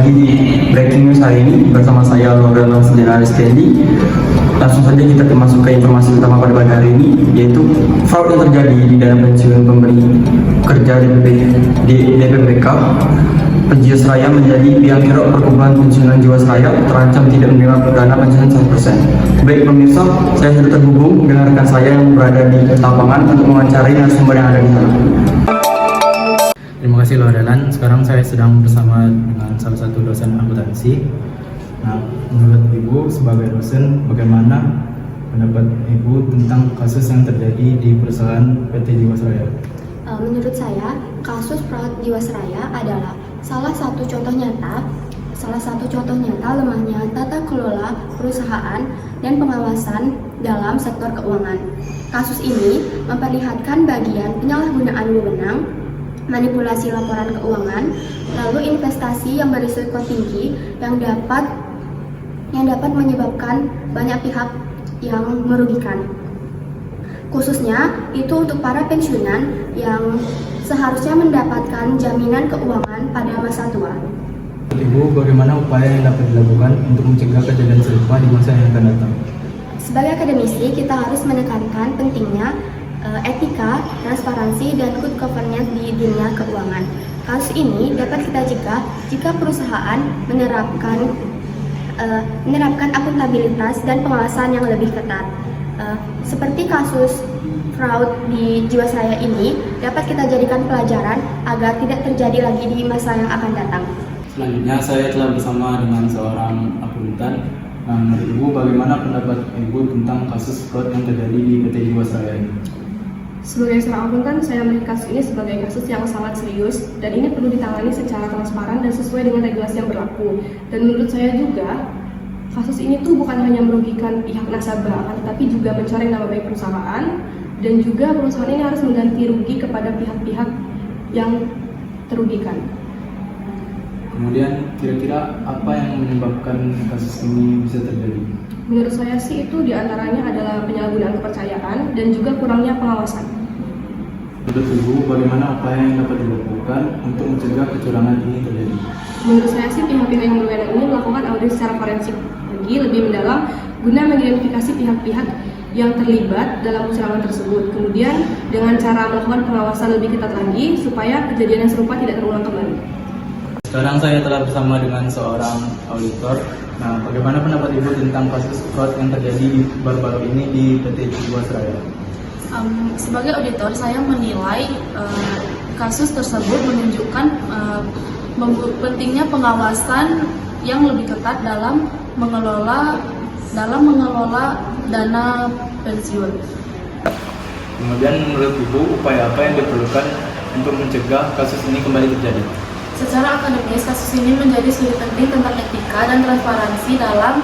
lagi di Breaking News hari ini bersama saya Logan Jurnalis Tendi. Langsung saja kita masuk ke informasi utama pada pagi hari ini, yaitu fraud yang terjadi di dana pensiun pemberi kerja di DPPK Jiwasraya menjadi biang kerok perkumpulan pensiunan Jiwasraya terancam tidak menerima dana pensiun 100%. Baik pemirsa, saya sudah terhubung dengan rekan saya yang berada di lapangan untuk mewawancarai narasumber yang ada di sana. Terima kasih Lodalan. Sekarang saya sedang bersama dengan salah satu dosen akuntansi. Nah, menurut Ibu sebagai dosen, bagaimana pendapat Ibu tentang kasus yang terjadi di perusahaan PT Jiwasraya? Menurut saya, kasus fraud Jiwasraya adalah salah satu contoh nyata lemahnya tata kelola perusahaan dan pengawasan dalam sektor keuangan. Kasus ini memperlihatkan bagian penyalahgunaan wewenang, manipulasi laporan keuangan, lalu investasi yang berisiko tinggi yang dapat menyebabkan banyak pihak yang merugikan. Khususnya itu untuk para pensiunan yang seharusnya mendapatkan jaminan keuangan pada masa tua. Ibu, bagaimana upaya yang dapat dilakukan untuk mencegah kejadian serupa di masa yang akan datang? Sebagai akademisi, kita harus menekankan pentingnya etika, transparansi, dan good governance di dunia keuangan. Kasus ini dapat kita cegah jika perusahaan menerapkan akuntabilitas dan pengawasan yang lebih ketat. Seperti kasus fraud di Jiwasraya ini dapat kita jadikan pelajaran agar tidak terjadi lagi di masa yang akan datang. Selanjutnya saya telah bersama dengan seorang akuntan. Nah, menurut Ibu, bagaimana pendapat Ibu tentang kasus fraud yang terjadi di PT Jiwasraya ini? Sebagai seorang akuntan, saya melihat kasus ini sebagai kasus yang sangat serius dan ini perlu ditangani secara transparan dan sesuai dengan regulasi yang berlaku. Dan menurut saya juga, kasus ini tuh bukan hanya merugikan pihak nasabah, tetapi juga mencoreng nama baik perusahaan, dan juga perusahaan ini harus mengganti rugi kepada pihak-pihak yang terugikan. Kemudian, kira-kira apa yang menyebabkan kasus ini bisa terjadi? Menurut saya sih itu diantaranya adalah penyalahgunaan kepercayaan dan juga kurangnya pengawasan. Menurut Ibu, bagaimana upaya yang dapat dilakukan untuk mencegah kecurangan ini terjadi? Menurut saya sih pihak-pihak yang berwenang ini melakukan audit secara forensik lagi lebih mendalam guna mengidentifikasi pihak-pihak yang terlibat dalam kecurangan tersebut. Kemudian dengan cara melakukan pengawasan lebih ketat lagi supaya kejadian yang serupa tidak terulang kembali. Sekarang saya telah bersama dengan seorang auditor. Nah, bagaimana pendapat Ibu tentang kasus fraud yang terjadi baru-baru ini di PT Jiwasraya? Sebagai auditor, saya menilai kasus tersebut menunjukkan pentingnya pengawasan yang lebih ketat dalam mengelola dana pensiun. Kemudian menurut Ibu, upaya apa yang diperlukan untuk mencegah kasus ini kembali terjadi? Secara akademis, kasus ini menjadi studi penting tentang etika dan transparansi dalam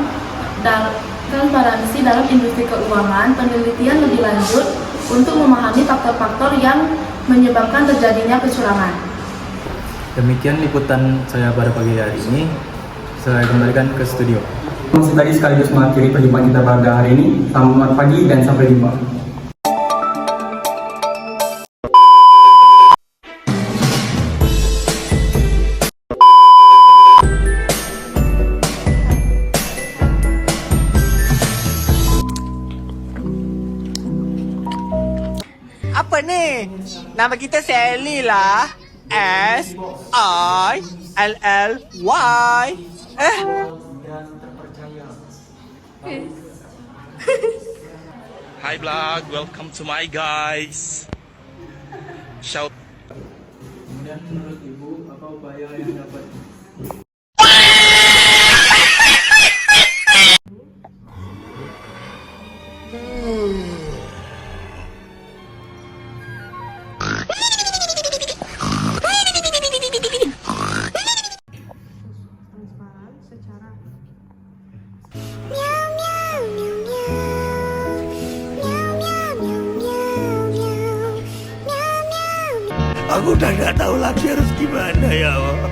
industri keuangan, penelitian lebih lanjut untuk memahami faktor-faktor yang menyebabkan terjadinya kecurangan. Demikian liputan saya pada pagi hari ini. Saya kembalikan ke studio. Tadi sekaligus mengakhiri perjumpaan kita pada hari ini. Selamat pagi dan sampai jumpa. Apa ni? Nama kita Sally lah. S-I-L-L-Y. Hi vlog, welcome to my guys. Shout. Kemudian menurut Ibu, apa upaya yang dapat Transparan secara Aku udah gak tahu lagi harus gimana ya Allah.